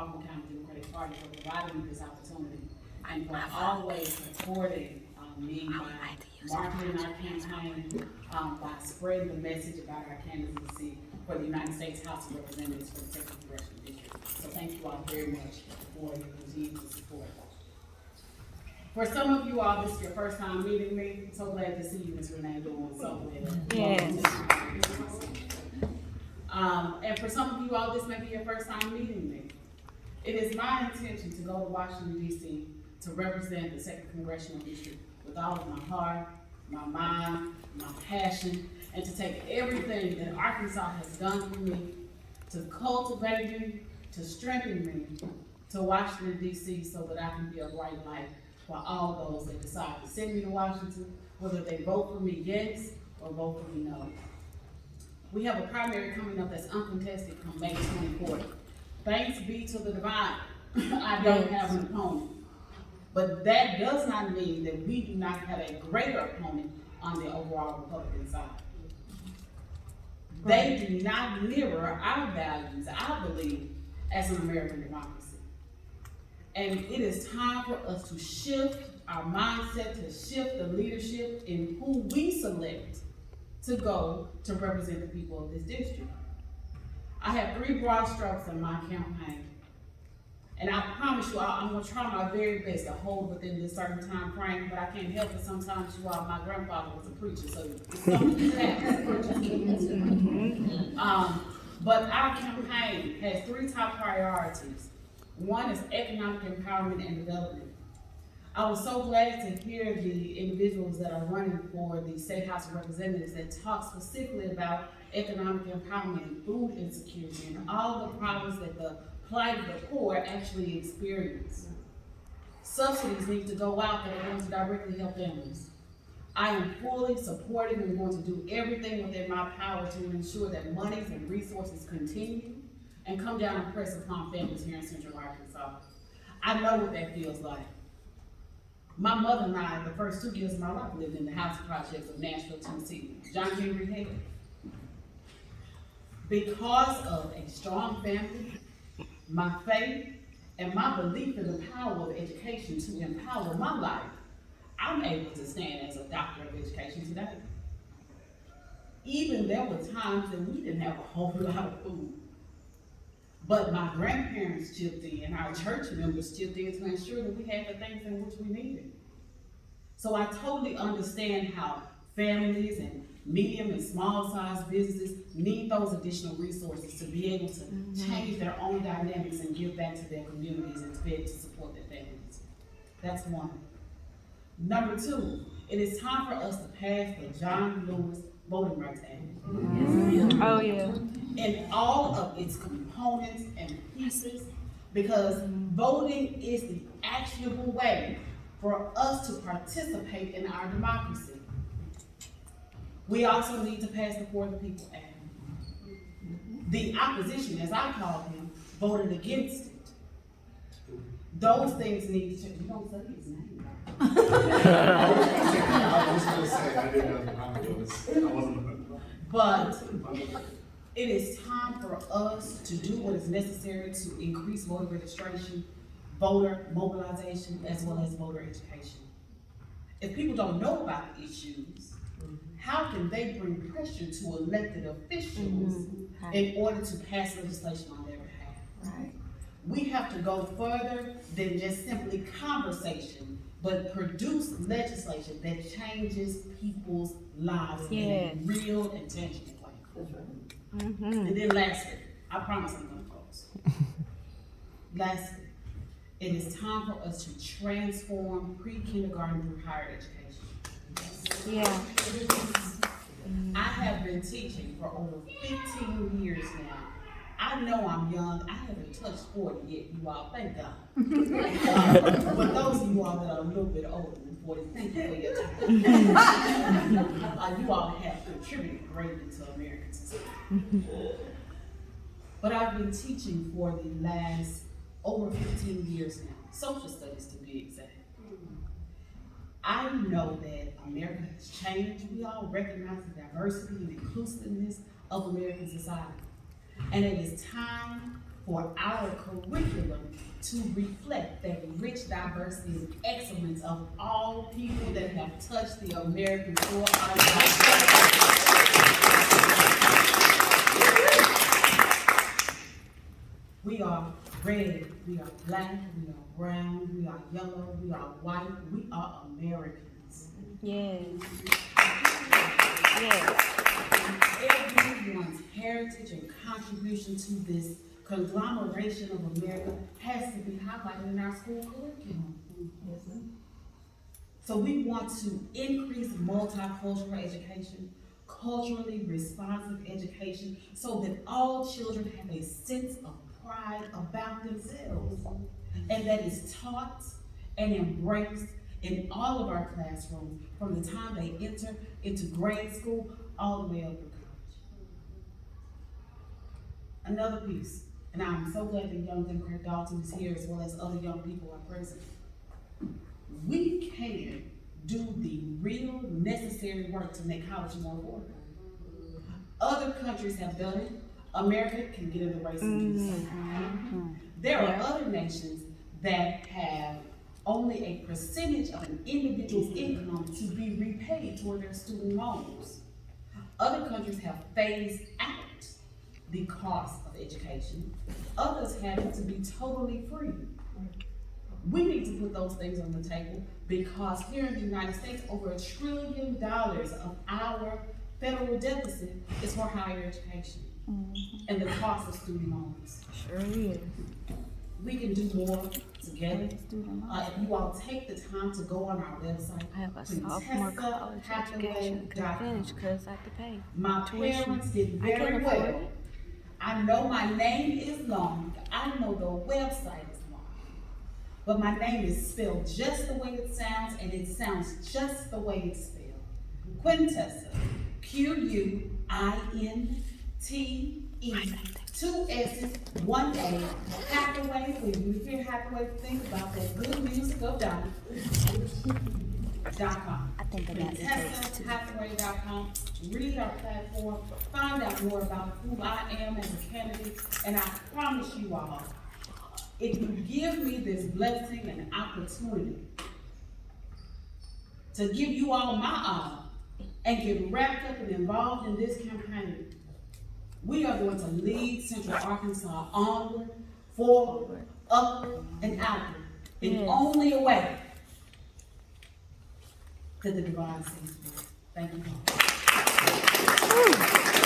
Faulkner County Democratic Party for providing me this opportunity and for always supporting me by marketing our campaign, by spreading the message about our candidacy for the United States House of Representatives for the Second Congressional District. So thank you all very much for your continued support. For some of you all, this is your first time meeting me. I'm so glad to see you, Ms. Renee, doing so well. Yes. And for some of you all, this may be your first time meeting me. It is my intention to go to Washington, D.C. to represent the Second Congressional District with all of my heart, my mind, my passion, and to take everything that Arkansas has done for me, to cultivate me, to strengthen me, to Washington, D.C. so that I can be a bright light for all those that decide to send me to Washington, whether they vote for me yes or vote for me no. We have a primary coming up that's uncontested on May 24th. Thanks be to the divine, I don't have an opponent. But that does not mean that we do not have a greater opponent on the overall Republican side. They do not mirror our values, I believe, as an American democracy. And it is time for us to shift our mindset, to shift the leadership in who we select to go to represent the people of this district. I have 3 broad strokes in my campaign. And I promise you, I'm gonna try my very best to hold within this certain time frame, but I can't help it sometimes, you all, my grandfather was a preacher, so it's something that happens. But our campaign has 3 top priorities. One is economic empowerment and development. I was so glad to hear the individuals that are running for the State House of Representatives that talk specifically about economic empowerment and food insecurity and all the problems that the plight of the poor actually experience. Subsidies need to go out that are going to directly help families. I am fully supporting and going to do everything within my power to ensure that monies and resources continue and come down and press upon families here in Central Arkansas. I know what that feels like. My mother and I, the first 2 years of my life, lived in the housing projects of Nashville, Tennessee, John Henry Hayes. Because of a strong family, my faith, and my belief in the power of education to empower my life, I'm able to stand as a doctor of education today. Even there were times that we didn't have a whole lot of food. But my grandparents chipped in, our church members chipped in to ensure that we had the things in which we needed. So I totally understand how families and medium and small sized businesses need those additional resources to be able to change their own dynamics and give back to their communities and to be able to support their families. That's one. Number 2, it is time for us to pass the John Lewis Voting Rights Act. Oh, yeah. In all of its components and pieces, because voting is the actionable way for us to participate in our democracy. We also need to pass the For the People Act. The opposition, as I call him, voted against it. Those things need to change. You don't say his name. I was going to say, I didn't know how it was. I wasn't. But it is time for us to do what is necessary to increase voter registration, voter mobilization, as well as voter education. If people don't know about the issues, how can they bring pressure to elected officials in order to pass legislation on their behalf? Right. We have to go further than just simply conversation, but produce legislation that changes people's lives in a real and tangible way. And then lastly, I promise I'm gonna close. Lastly, it is time for us to transform pre-kindergarten through higher education. Yeah. I have been teaching for over 15 years now. I know I'm young. I haven't touched 40 yet, you all. Thank God. But those of you all that are a little bit older than 40, thank you for your time. You all have contributed greatly to American society. But I've been teaching for the last over 15 years now, social studies to be exact. I know that America has changed. We all recognize the diversity and inclusiveness of American society. And it is time for our curriculum to reflect that rich diversity and excellence of all people that have touched the American soil. We are red, we are black, we are brown, we are yellow, we are white, we are Americans. Yes. Yes. Everyone's heritage and contribution to this conglomeration of America has to be highlighted in our school curriculum. So we want to increase multicultural education, culturally responsive education, so that all children have a sense of pride about themselves, and that is taught and embraced in all of our classrooms from the time they enter into grade school all the way up to college. Another piece, and I'm so glad that young Democrat Dalton is here as well as other young people are present. We can do the real necessary work to make college more affordable. Other countries have done it. America can get in the race and do the same. There are other nations that have only a percentage of an individual's income to be repaid toward their student loans. Other countries have phased out the cost of education. Others have it to be totally free. We need to put those things on the table because here in the United States, over $1 trillion of our federal deficit is for higher education and the cost of student loans. Sure is. We can do more together. If you all take the time to go on our website, I have a sophomore college education. Couldn't finish because I have to pay my tuition. parents did I can't very afford well. it. I know my name is long. I know the website is long. But my name is spelled just the way it sounds, and it sounds just the way it's spelled. Quintessa. Quintee, 2 S's, 1 A, Hathaway. When you hear Hathaway, think about that good music of Donna. .com. I think about the taste too. Hathaway.com. Read our platform. Find out more about who I am as a candidate. And I promise you all, if you give me this blessing and opportunity to give you all my all and get wrapped up and involved in this campaign, we are going to lead Central Arkansas onward, forward, upward, and outward in only a way that the divine sees fit. Thank you all.